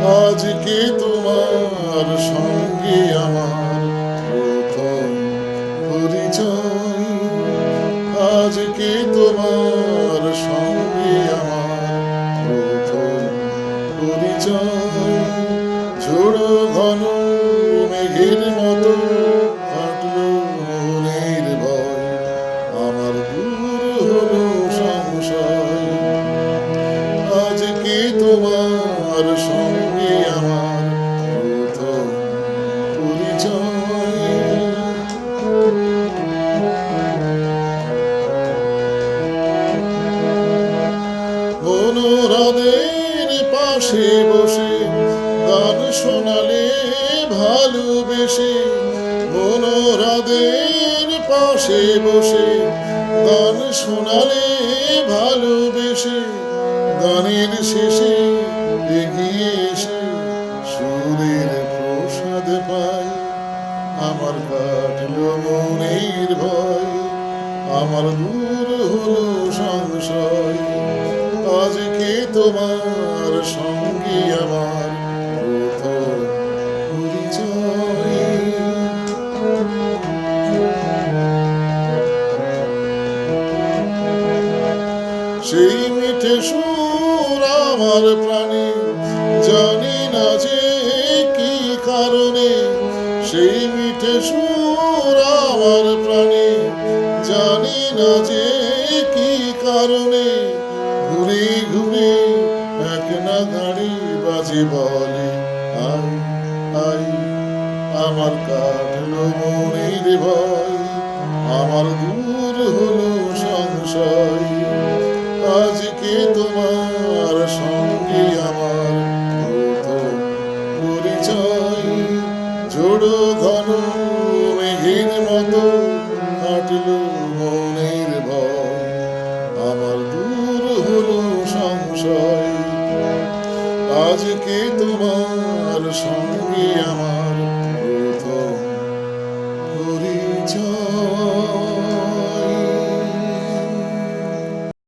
আজকে তোমার সঙ্গে আমার প্রথম পরিচয়। আজকে তোমার সঙ্গে আমার প্রথম পরিচয়। ঝোড়ো ঘন মেঘের মতো কাটলো মনের ভয়, আমার দূর হলো সংশয়। আজকে তোমার সঙ্গে আমার প্রথম পরিচয়। অনুরাধের পাশে বসে গান শোনালে ভালোবেসে, অনুরাধের পাশে বসে গান শোনালে ভালোবেসে, গানের শেষে এগিয়ে এসে সুরের প্রসাদ পাই। আমার কাটলো মনের ভয়, আমার দূর হলো সংশয়। আজকে তোমার সঙ্গে আমার প্রথম পরিচয়। সেই মিঠে সুর আমার প্রাণে, জানি না যে কি কারণে। সেই মিঠে সুর আমার প্রাণে, জানি না যে কি কারণে। ঘুরে ঘুরে এক না গাড়ি বাজে বলে আই আই। আমার কাটলো মনের ভয়, আমার দূর হলো সংশয়। আজকে তোমার সঙ্গে আমার প্রথম পরিচয়। ঝোড়ো ঘন মেঘের মতো কাটলো মনের ভয়, আমার দূর হলো সংশয়। আজকে তোমার